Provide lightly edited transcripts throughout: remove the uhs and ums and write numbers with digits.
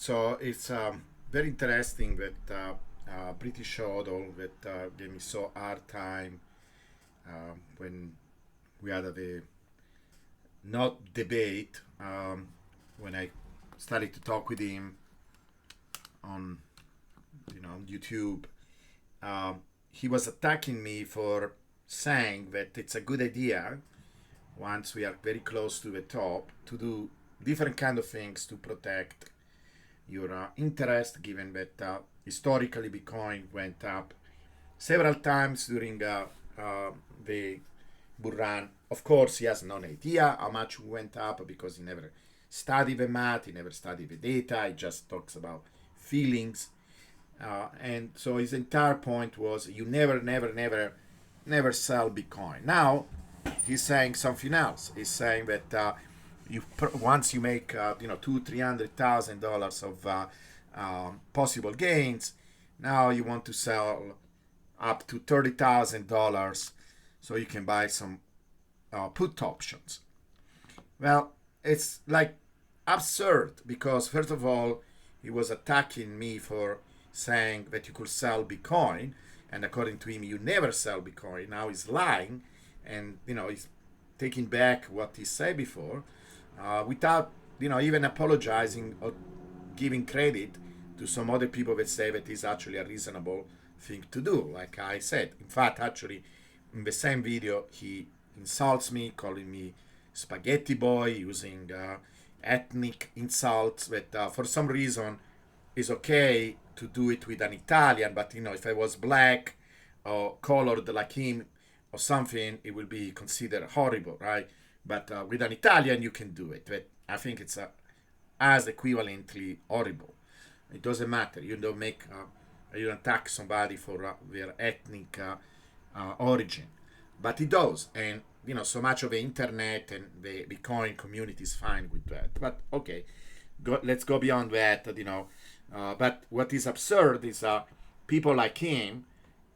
So it's very interesting that Britishhodl that gave me so hard time when we had the not debate when I started to talk with him on on YouTube. He was attacking me for saying that it's a good idea once we are very close to the top to do different kind of things to protect your interest, given that historically Bitcoin went up several times during the bull run. Of course, he has no idea how much it went up because he never studied the math, he never studied the data, he just talks about feelings. And so his entire point was you never sell Bitcoin. Now he's saying something else. He's saying that once you make $200,000-300,000 of possible gains, now you want to sell up to $30,000 so you can buy some put options. Well, it's like absurd because first of all, he was attacking me for saying that you could sell Bitcoin, and according to him, you never sell Bitcoin. Now he's lying, and he's taking back what he said before, without even apologizing or giving credit to some other people that say that is actually a reasonable thing to do. Like I said, in fact, actually, in the same video, he insults me, calling me spaghetti boy, using ethnic insults that for some reason is okay to do it with an Italian, but if I was black or colored like him or something, it will be considered horrible, right? But with an Italian, you can do it. But I think it's as equivalently horrible. It doesn't matter. You don't you don't attack somebody for their ethnic origin, but it does. And so much of the internet and the Bitcoin community is fine with that. But okay, let's go beyond that. But what is absurd is people like him,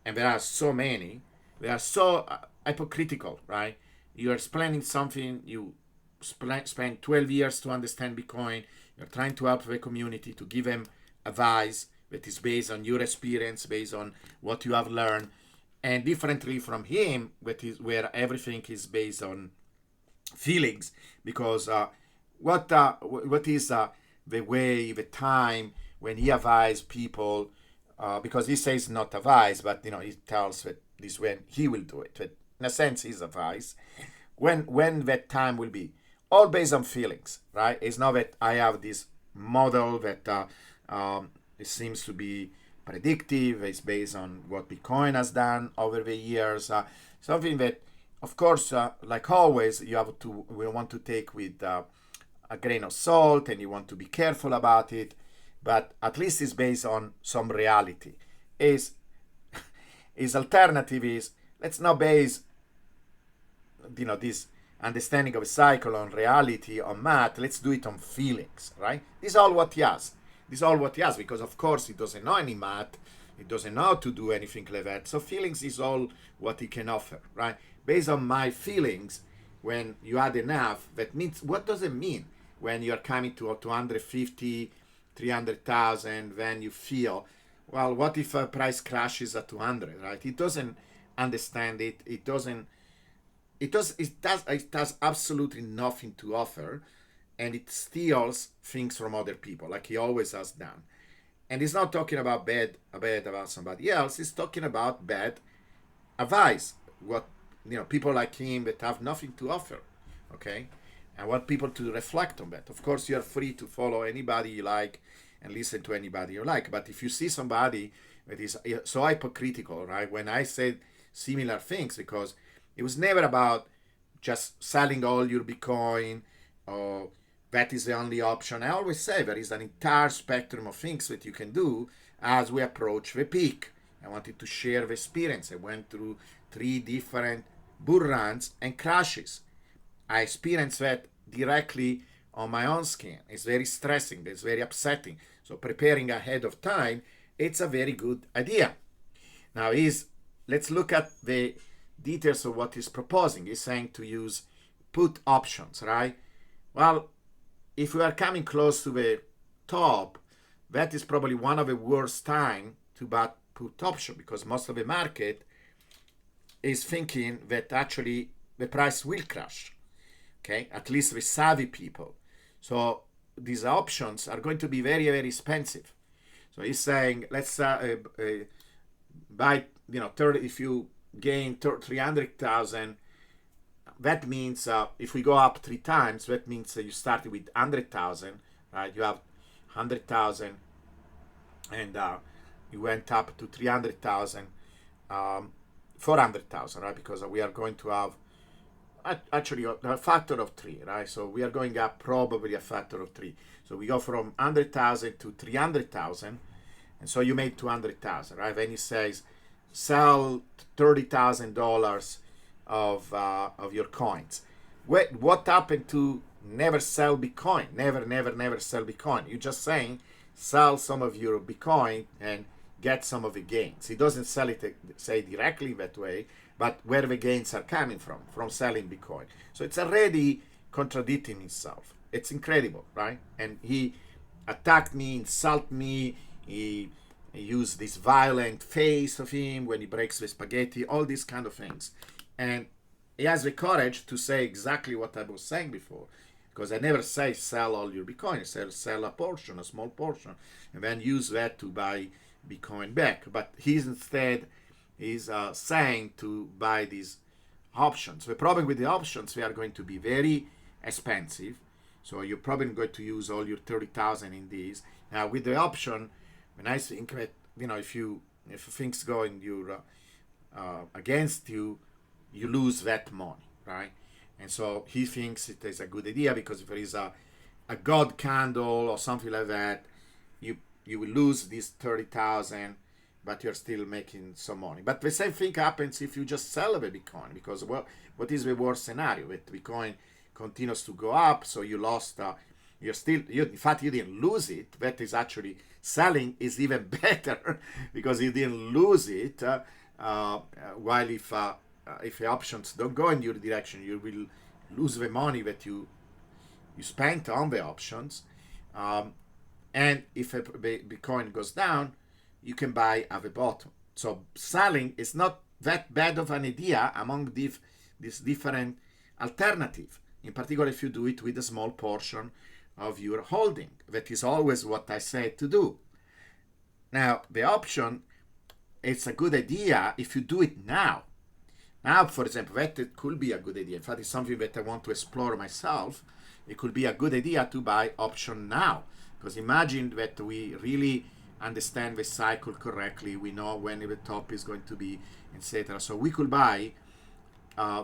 and there are so many. They are so hypocritical, right? You are explaining something. You spend 12 years to understand Bitcoin. You're trying to help the community to give them advice that is based on your experience, based on what you have learned, and differently from him, where everything is based on feelings. Because what is the way, the time when he advised people? Because he says not advice, but he tells that this when he will do it. But in a sense, he's advice. When that time will be, all based on feelings, right? It's not that I have this model that it seems to be predictive. It's based on what Bitcoin has done over the years. Something that, of course, like always, we want to take with a grain of salt, and you want to be careful about it. But at least it's based on some reality. His alternative is, let's not base this understanding of a cycle on reality, on math. Let's do it on feelings, right? This is all what he has. This is all what he has, because of course he doesn't know any math. He doesn't know how to do anything like that. So feelings is all what he can offer, right? Based on my feelings, when you add enough, that means, what does it mean when you're coming to 250, 300,000, when you feel, well, what if a price crashes at 200, right? It doesn't understand it. It has absolutely nothing to offer, and it steals things from other people, like he always has done. And he's not talking about bad about somebody else. He's talking about bad advice. What people like him that have nothing to offer. Okay, I want people to reflect on that. Of course, you are free to follow anybody you like and listen to anybody you like. But if you see somebody that is so hypocritical, right? When I said similar things, because it was never about just selling all your Bitcoin or that is the only option. I always say there is an entire spectrum of things that you can do as we approach the peak. I wanted to share the experience. I went through 3 different bull runs and crashes. I experienced that directly on my own skin. It's very stressing. It's very upsetting. So preparing ahead of time, it's a very good idea. Now let's look at the details of what he's proposing. He's saying to use put options, right? Well, if we are coming close to the top, that is probably one of the worst time to buy put option, because most of the market is thinking that actually the price will crash. Okay, at least the savvy people. So these options are going to be very, very expensive. So he's saying, let's buy, 30. If you gain 300,000, that means if we go up 3 times, that means you started with 100,000, right? You have 100,000, and you went up to 300,000, 400,000, right? Because we are going to have actually a factor of 3, right? So we are going up probably a factor of 3. So we go from 100,000 to 300,000, and so you made 200,000, right? Then he says, sell $30,000 of your coins. What happened to never sell Bitcoin? Never sell Bitcoin. You're just saying sell some of your Bitcoin and get some of the gains. He doesn't sell it, say, directly that way, but where the gains are coming from selling Bitcoin. So it's already contradicting himself. It's incredible, right? And he attacked me, insulted me, he used this violent face of him when he breaks the spaghetti, all these kind of things. And he has the courage to say exactly what I was saying before, because I never say sell all your Bitcoin. I say sell a portion, a small portion, and then use that to buy Bitcoin back. But he's instead is saying to buy these options. The problem with the options, they are going to be very expensive. So you're probably going to use all your 30,000 in these. Now with the option, when I think that, if things go in your against you, you lose that money, right? And so he thinks it is a good idea, because if there is a God candle or something like that, you will lose these 30,000, but you're still making some money. But the same thing happens if you just sell the Bitcoin, because what is the worst scenario? That Bitcoin continues to go up, so you lost. In fact, you didn't lose it. That is actually selling is even better because you didn't lose it. While if the options don't go in your direction, you will lose the money that you spent on the options. And if Bitcoin goes down, you can buy at the bottom. So selling is not that bad of an idea among these different alternatives. In particular, if you do it with a small portion of your holding. That is always what I say to do. Now, the option, it's a good idea if you do it now. Now, for example, that could be a good idea. In fact, it's something that I want to explore myself. It could be a good idea to buy option now. Because imagine that we really understand the cycle correctly. We know when the top is going to be, etc. So we could buy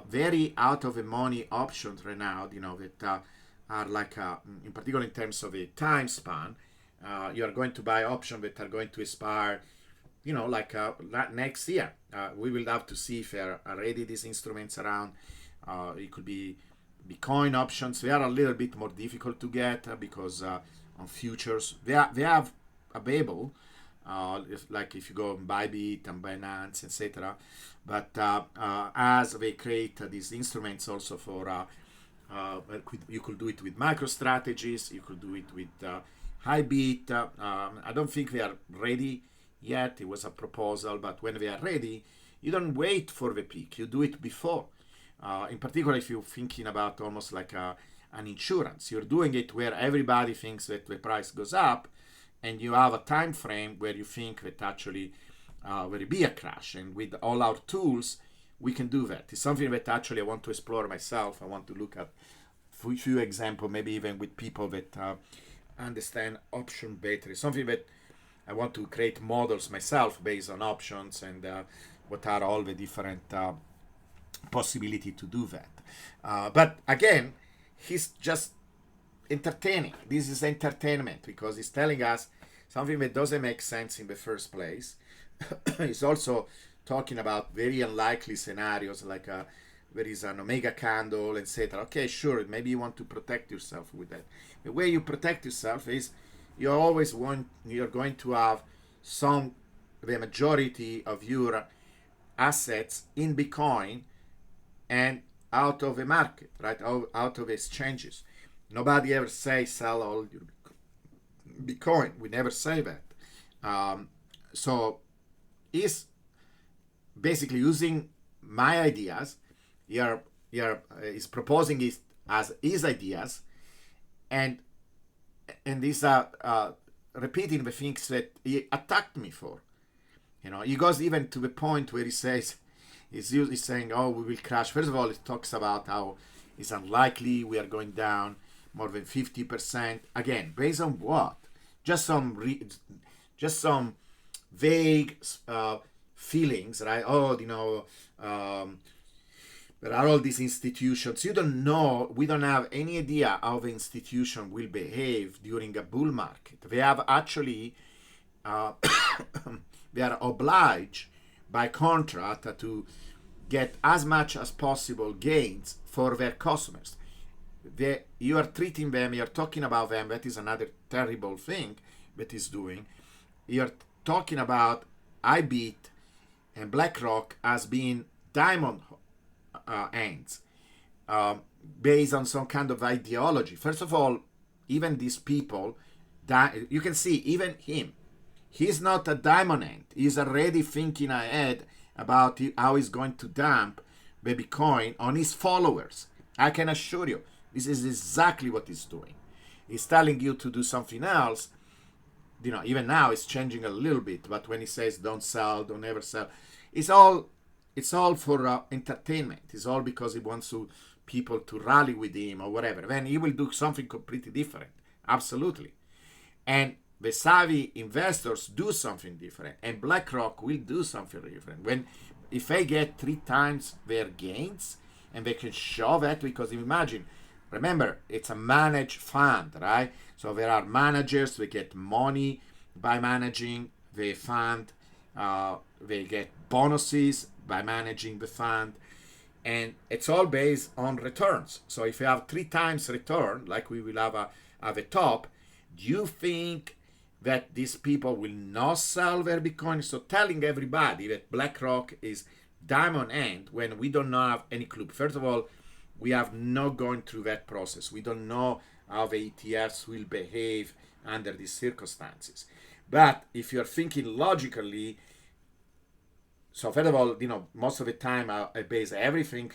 very out of the money options right now, that are like, in particular in terms of a time span, you are going to buy options that are going to expire, like next year. We will have to see if there are already these instruments around. It could be Bitcoin options. They are a little bit more difficult to get because on futures, they have available, if you go on Bybit and Binance, etc. But as they create these instruments also for, you could do it with MicroStrategies, you could do it with Hybit. I don't think they are ready yet. It was a proposal, but when they are ready, you don't wait for the peak, you do it before. In particular, if you're thinking about almost like an insurance, you're doing it where everybody thinks that the price goes up, and you have a time frame where you think that actually will be a crash. And with all our tools, we can do that. It's something that actually I want to explore myself. I want to look at a few examples, maybe even with people that understand option better. It's something that I want to create models myself based on options and what are all the different possibility to do that. But again, he's just entertaining. This is entertainment because he's telling us something that doesn't make sense in the first place. He's also talking about very unlikely scenarios like there is an omega candle, etc. Okay, sure, maybe you want to protect yourself with that. The way you protect yourself is you're going to have the majority of your assets in Bitcoin and out of the market, right? Out of exchanges. Nobody ever say sell all your Bitcoin. We never say that. So is basically using my ideas. Is proposing it as his ideas, and these are repeating the things that he attacked me for. He goes even to the point where he says, he's saying, oh, we will crash. First of all, he talks about how it's unlikely we are going down more than 50%. Again, based on what? Just some vague feelings, right? Oh, there are all these institutions. You don't know. We don't have any idea how the institution will behave during a bull market. They have actually, they are obliged by contract to get as much as possible gains for their customers. You are treating them, you're talking about them. That is another terrible thing that is doing. You're talking about IBIT and BlackRock as being diamond hands, based on some kind of ideology. First of all, even these people, you can see even him, he's not a diamond hand. He's already thinking ahead about how he's going to dump the Bitcoin on his followers. I can assure you, this is exactly what he's doing. He's telling you to do something else. Even now it's changing a little bit, but when he says don't sell, don't ever sell, it's all for entertainment. It's all because he wants people to rally with him or whatever. Then he will do something completely different. Absolutely. And the savvy investors do something different, and BlackRock will do something different. If they get 3 times their gains, and they can show that, because imagine, remember, it's a managed fund, right? So there are managers, they get money by managing the fund, they get bonuses by managing the fund, and it's all based on returns. So if you have 3 times return, like we will have at the top, do you think that these people will not sell their Bitcoin? So telling everybody that BlackRock is diamond hand when we don't have any clue. First of all, we have not gone through that process. We don't know how the ETFs will behave under these circumstances. But if you're thinking logically, so first of all, most of the time I base everything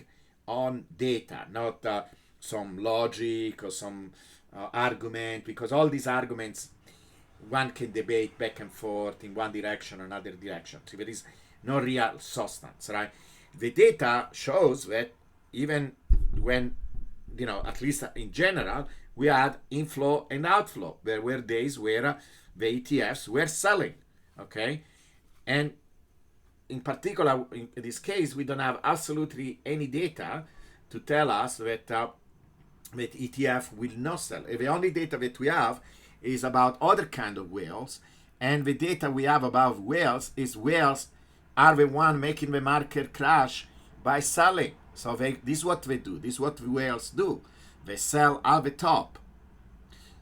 on data, not some logic or some argument, because all these arguments, one can debate back and forth in one direction or another direction. So there is no real substance, right? The data shows that even when, at least in general, we had inflow and outflow. There were days where the ETFs were selling, okay? And in particular, in this case, we don't have absolutely any data to tell us that ETF will not sell. The only data that we have is about other kind of whales, and the data we have about whales is whales are the one making the market crash by selling. So this is what they do. This is what whales do. They sell at the top.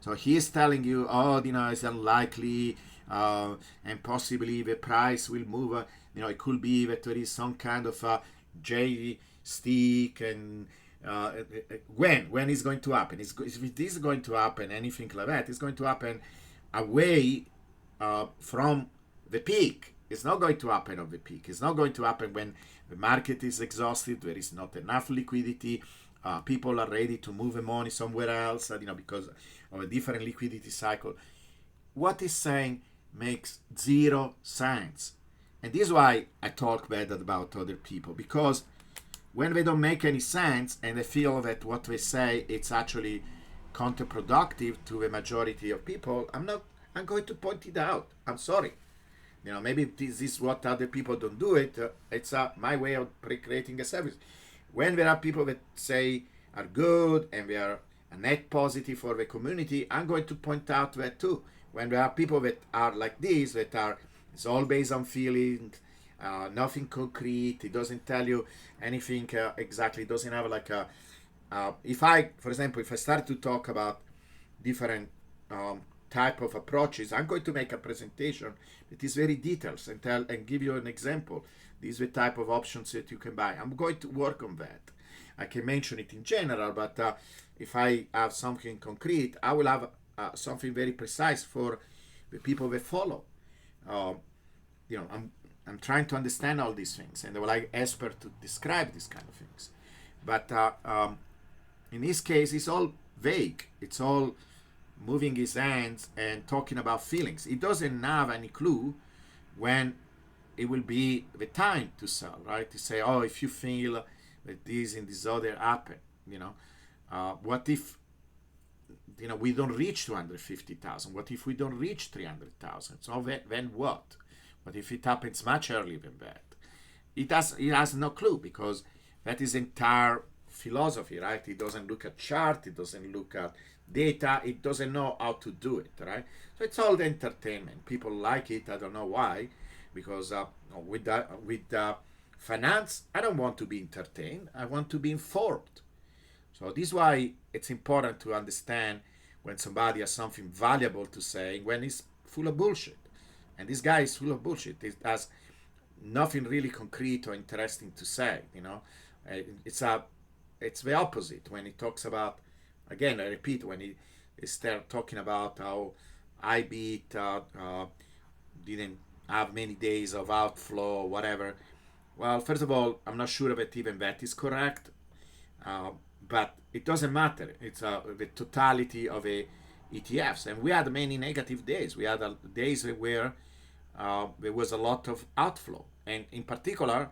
So he's telling you, it's unlikely, and possibly the price will move. It could be that there is some kind of J stick, and when is going to happen? If it is going to happen, anything like that, it's going to happen away from the peak. It's not going to happen on the peak. It's not going to happen when the market is exhausted, there is not enough liquidity, people are ready to move the money somewhere else, because of a different liquidity cycle. What he's saying makes zero sense. And this is why I talk bad about other people, because when they don't make any sense and they feel that what they say it's actually counterproductive to the majority of people, I'm going to point it out. I'm sorry. Maybe this is what other people don't do it. It's my way of creating a service. When there are people that say are good and they are a net positive for the community, I'm going to point out that too. When there are people that are like this, it's all based on feelings, nothing concrete, it doesn't tell you anything exactly, it doesn't have like for example, if I start to talk about different type of approaches, I'm going to make a presentation that is very detailed and give you an example. These are the type of options that you can buy. I'm going to work on that. I can mention it in general, but if I have something concrete, I will have something very precise for the people that follow. Uh, I'm trying to understand all these things, and I would like expert to describe these kind of things. But in this case, it's all vague. It's all moving his hands and talking about feelings. He doesn't have any clue when it will be the time to sell, right? To say, oh, if you feel that this and this other happen, what if we don't reach 250,000? What if we don't reach 300,000? So then what? What if it happens much earlier than that? He has no clue, because that is entire philosophy, right? He doesn't look at chart, he doesn't look at data, he doesn't know how to do it, right? So it's all the entertainment. People like it. I don't know why, because with finance, I don't want to be entertained. I want to be informed. So this is why it's important to understand when somebody has something valuable to say, when it's full of bullshit. And this guy is full of bullshit. It has nothing really concrete or interesting to say. It's the opposite when he talks about. Again, I repeat, when he start talking about how IBIT didn't have many days of outflow or whatever. Well, first of all, I'm not sure that even that is correct. But it doesn't matter. It's the totality of ETFs. And we had many negative days. We had days where there was a lot of outflow. And in particular,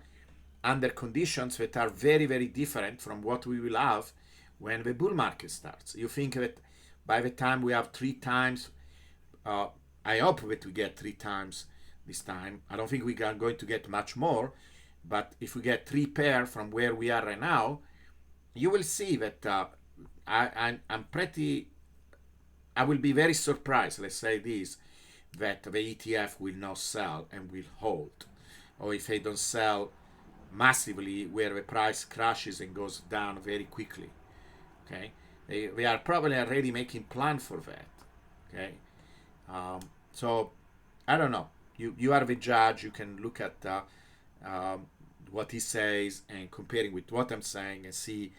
under conditions that are very, very different from what we will have when the bull market starts. You think that by the time we have 3 times, I hope that we get 3 times this time. I don't think we are going to get much more. But if we get 3 pair from where we are right now, you will see that I will be very surprised, let's say this, that the ETF will not sell and will hold. Or if they don't sell massively, where the price crashes and goes down very quickly. Okay, they are probably already making plan for that. Okay, so I don't know. You are the judge. You can look at what he says and comparing with what I'm saying and see,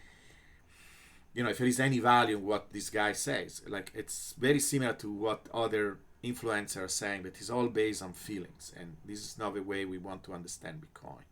if there is any value in what this guy says. Like, it's very similar to what other influencers are saying, but it's all based on feelings, and this is not the way we want to understand Bitcoin.